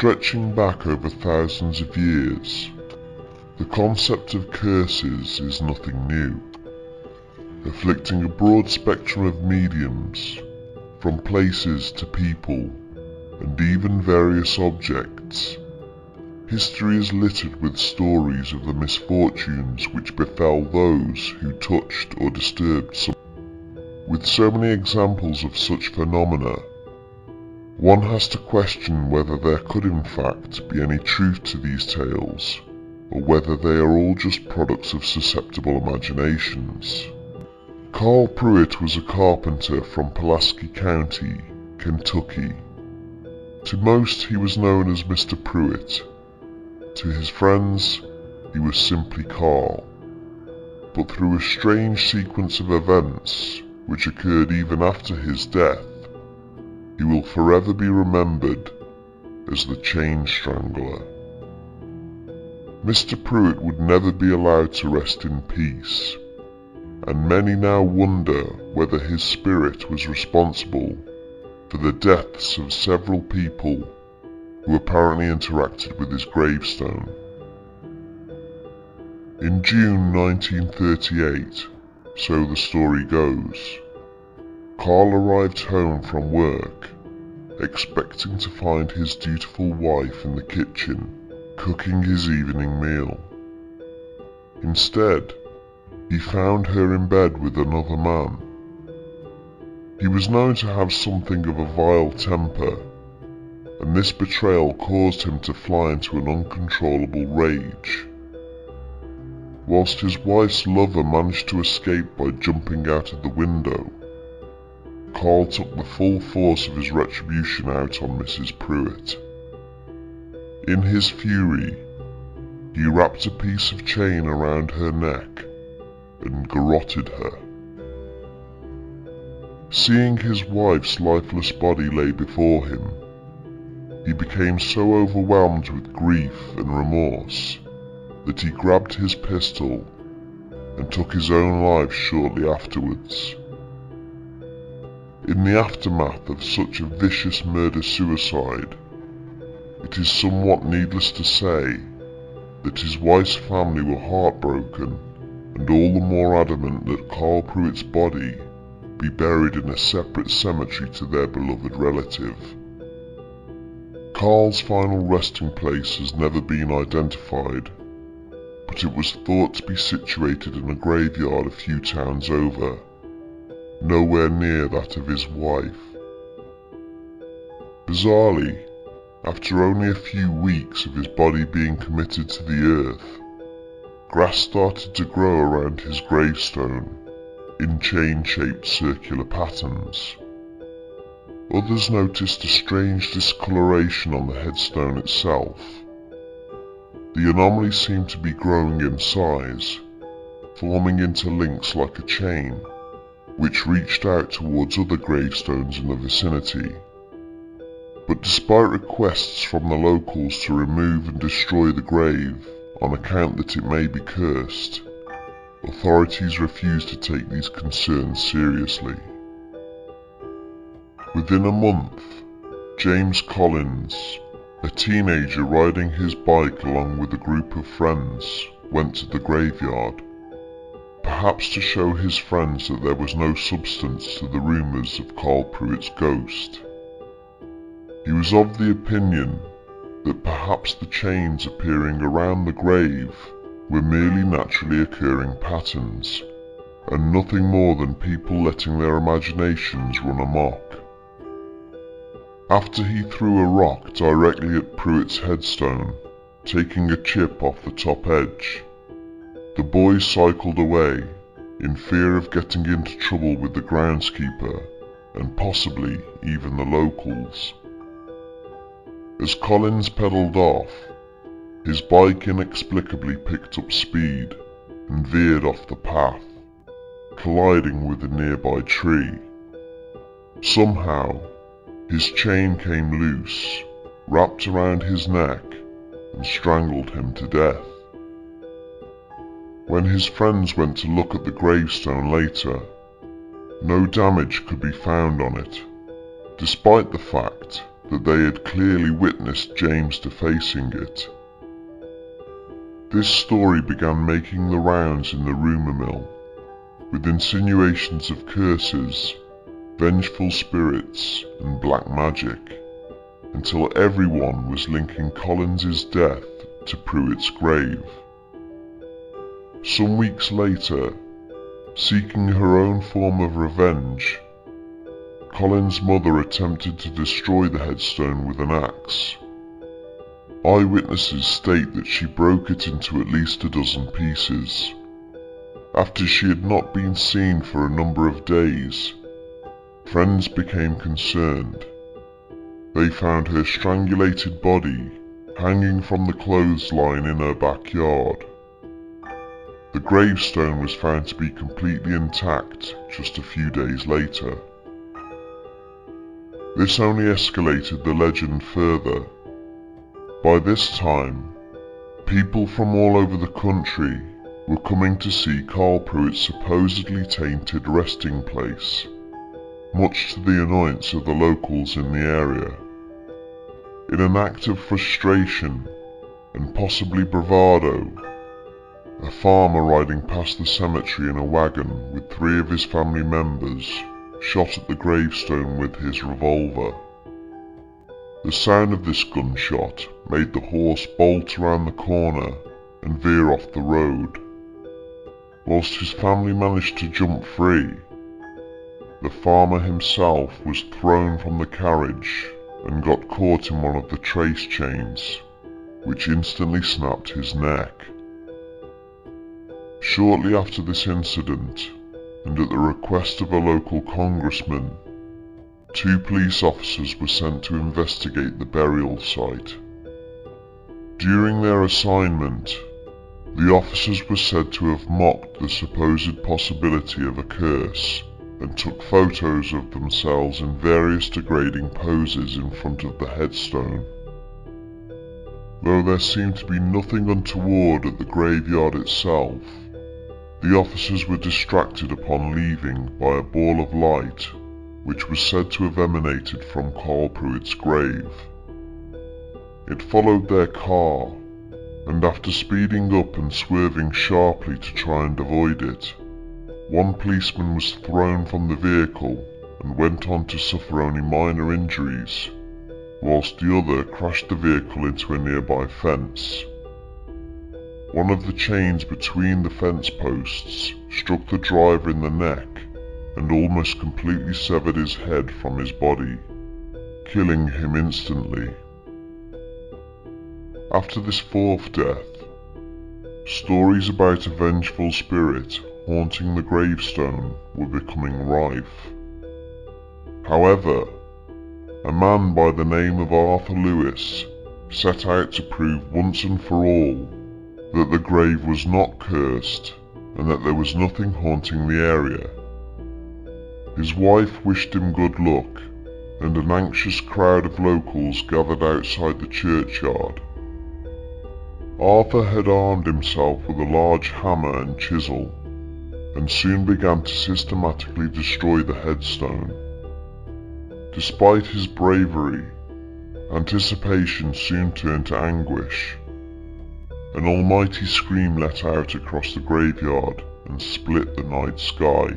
Stretching back over thousands of years, the concept of curses is nothing new, afflicting a broad spectrum of mediums, from places to people, and even various objects. History is littered with stories of the misfortunes which befell those who touched or disturbed some. With so many examples of such phenomena, one has to question whether there could in fact be any truth to these tales, or whether they are all just products of susceptible imaginations. Carl Pruitt was a carpenter from Pulaski County, Kentucky. To most he was known as Mr. Pruitt. To his friends he was simply Carl. But through a strange sequence of events which occurred even after his death, he will forever be remembered as the Chain Strangler. Mr. Pruitt would never be allowed to rest in peace, and many now wonder whether his spirit was responsible for the deaths of several people who apparently interacted with his gravestone. In June 1938, so the story goes, Carl arrived home from work, expecting to find his dutiful wife in the kitchen cooking his evening meal. Instead, he found her in bed with another man. He was known to have something of a vile temper, and this betrayal caused him to fly into an uncontrollable rage. Whilst his wife's lover managed to escape by jumping out of the window, Carl took the full force of his retribution out on Mrs. Pruitt. In his fury, he wrapped a piece of chain around her neck and garroted her. Seeing his wife's lifeless body lay before him, he became so overwhelmed with grief and remorse that he grabbed his pistol and took his own life shortly afterwards. In the aftermath of such a vicious murder-suicide, it is somewhat needless to say that his wife's family were heartbroken and all the more adamant that Carl Pruitt's body be buried in a separate cemetery to their beloved relative. Carl's final resting place has never been identified, but it was thought to be situated in a graveyard a few towns over, nowhere near that of his wife. Bizarrely, after only a few weeks of his body being committed to the earth, grass started to grow around his gravestone in chain-shaped circular patterns. Others noticed a strange discoloration on the headstone itself. The anomaly seemed to be growing in size, forming into links like a chain, which reached out towards other gravestones in the vicinity. But despite requests from the locals to remove and destroy the grave on account that it may be cursed, authorities refused to take these concerns seriously. Within a month, James Collins, a teenager riding his bike along with a group of friends, went to the graveyard, perhaps to show his friends that there was no substance to the rumours of Carl Pruitt's ghost. He was of the opinion that perhaps the chains appearing around the grave were merely naturally occurring patterns, and nothing more than people letting their imaginations run amok. After he threw a rock directly at Pruitt's headstone, taking a chip off the top edge, the boys cycled away, in fear of getting into trouble with the groundskeeper, and possibly even the locals. As Collins pedalled off, his bike inexplicably picked up speed and veered off the path, colliding with a nearby tree. Somehow, his chain came loose, wrapped around his neck, and strangled him to death. When his friends went to look at the gravestone later, no damage could be found on it, despite the fact that they had clearly witnessed James defacing it. This story began making the rounds in the rumour mill, with insinuations of curses, vengeful spirits, and black magic, until everyone was linking Collins's death to Pruitt's grave. Some weeks later, seeking her own form of revenge, Collins' mother attempted to destroy the headstone with an axe. Eyewitnesses state that she broke it into at least a dozen pieces. After she had not been seen for a number of days, friends became concerned. They found her strangulated body hanging from the clothesline in her backyard. The gravestone was found to be completely intact just a few days later. This only escalated the legend further. By this time, people from all over the country were coming to see Carl Pruitt's supposedly tainted resting place, much to the annoyance of the locals in the area. In an act of frustration and possibly bravado, a farmer riding past the cemetery in a wagon with 3 of his family members shot at the gravestone with his revolver. The sound of this gunshot made the horse bolt around the corner and veer off the road. Whilst his family managed to jump free, the farmer himself was thrown from the carriage and got caught in one of the trace chains, which instantly snapped his neck. Shortly after this incident, and at the request of a local congressman, 2 police officers were sent to investigate the burial site. During their assignment, the officers were said to have mocked the supposed possibility of a curse and took photos of themselves in various degrading poses in front of the headstone. Though there seemed to be nothing untoward at the graveyard itself, the officers were distracted upon leaving by a ball of light which was said to have emanated from Carl Pruitt's grave. It followed their car, and after speeding up and swerving sharply to try and avoid it, one policeman was thrown from the vehicle and went on to suffer only minor injuries, whilst the other crashed the vehicle into a nearby fence. One of the chains between the fence posts struck the driver in the neck and almost completely severed his head from his body, killing him instantly. After this 4th death, stories about a vengeful spirit haunting the gravestone were becoming rife. However, a man by the name of Arthur Lewis set out to prove once and for all that the grave was not cursed and that there was nothing haunting the area. His wife wished him good luck, and an anxious crowd of locals gathered outside the churchyard. Arthur had armed himself with a large hammer and chisel, and soon began to systematically destroy the headstone. Despite his bravery, anticipation soon turned to anguish. An almighty scream let out across the graveyard and split the night sky.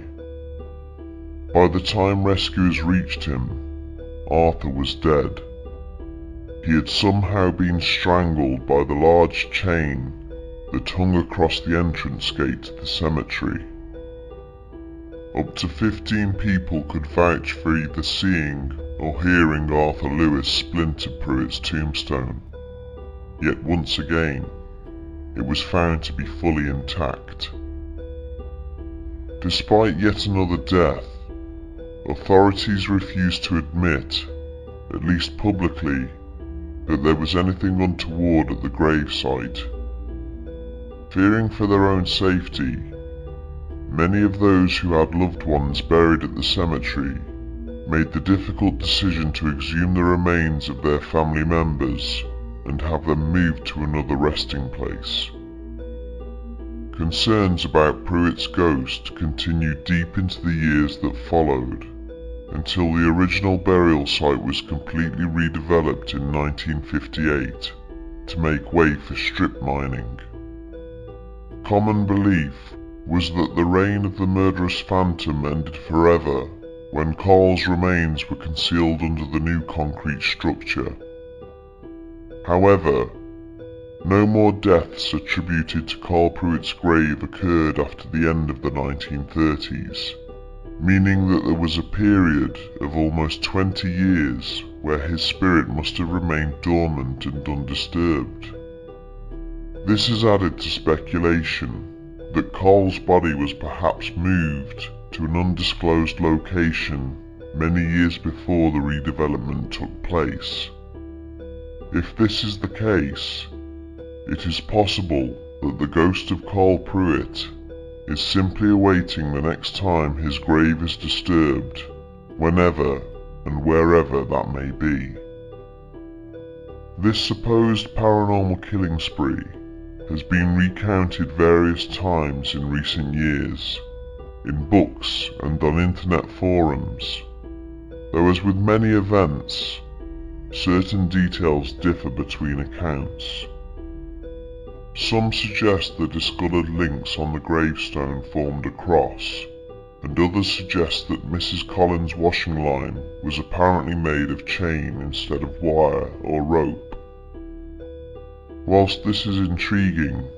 By the time rescuers reached him, Arthur was dead. He had somehow been strangled by the large chain that hung across the entrance gate to the cemetery. Up to 15 people could vouch for either seeing or hearing Arthur Lewis splinter Pruitt's tombstone, yet once again, it was found to be fully intact. Despite yet another death, authorities refused to admit, at least publicly, that there was anything untoward at the gravesite. Fearing for their own safety, many of those who had loved ones buried at the cemetery made the difficult decision to exhume the remains of their family members and have them moved to another resting place. Concerns about Pruitt's ghost continued deep into the years that followed, until the original burial site was completely redeveloped in 1958 to make way for strip mining. Common belief was that the reign of the murderous phantom ended forever when Carl's remains were concealed under the new concrete structure. However, no more deaths attributed to Carl Pruitt's grave occurred after the end of the 1930s, meaning that there was a period of almost 20 years where his spirit must have remained dormant and undisturbed. This has added to speculation that Carl's body was perhaps moved to an undisclosed location many years before the redevelopment took place. If this is the case, it is possible that the ghost of Carl Pruitt is simply awaiting the next time his grave is disturbed, whenever and wherever that may be. This supposed paranormal killing spree has been recounted various times in recent years, in books and on internet forums, though as with many events, certain details differ between accounts. Some suggest the discoloured links on the gravestone formed a cross, and others suggest that Mrs. Collins' washing line was apparently made of chain instead of wire or rope. Whilst this is intriguing,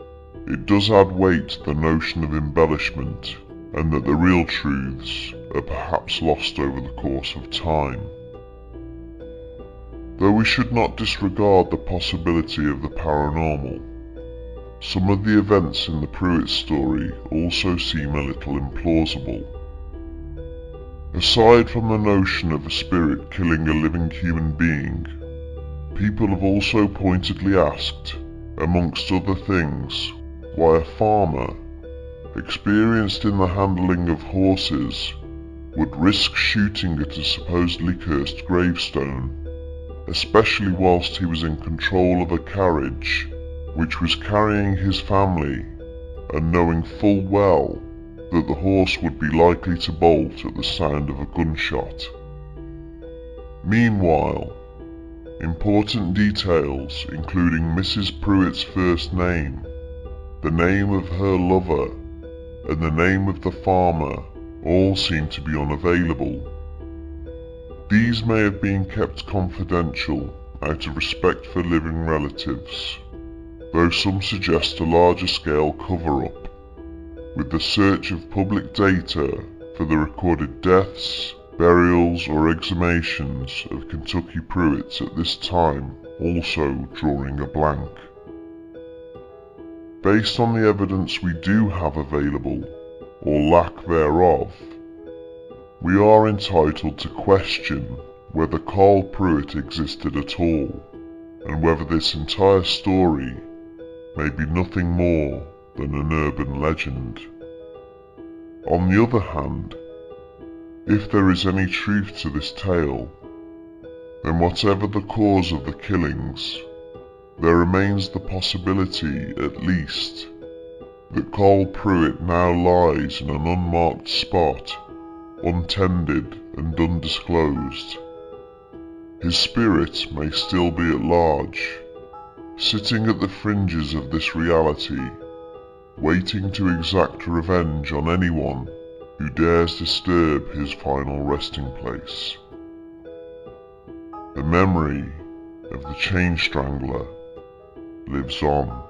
it does add weight to the notion of embellishment, and that the real truths are perhaps lost over the course of time. Though we should not disregard the possibility of the paranormal, some of the events in the Pruitt story also seem a little implausible. Aside from the notion of a spirit killing a living human being, people have also pointedly asked, amongst other things, why a farmer, experienced in the handling of horses, would risk shooting at a supposedly cursed gravestone, especially whilst he was in control of a carriage which was carrying his family, and knowing full well that the horse would be likely to bolt at the sound of a gunshot. Meanwhile, important details including Mrs. Pruitt's first name, the name of her lover, and the name of the farmer all seem to be unavailable. These may have been kept confidential out of respect for living relatives, though some suggest a larger scale cover-up, with the search of public data for the recorded deaths, burials or exhumations of Kentucky Pruitts at this time also drawing a blank. Based on the evidence we do have available, or lack thereof, we are entitled to question whether Carl Pruitt existed at all, and whether this entire story may be nothing more than an urban legend. On the other hand, if there is any truth to this tale, then whatever the cause of the killings, there remains the possibility, at least, that Carl Pruitt now lies in an unmarked spot, untended and undisclosed. His spirit may still be at large, sitting at the fringes of this reality, waiting to exact revenge on anyone who dares disturb his final resting place. The memory of the chain strangler lives on.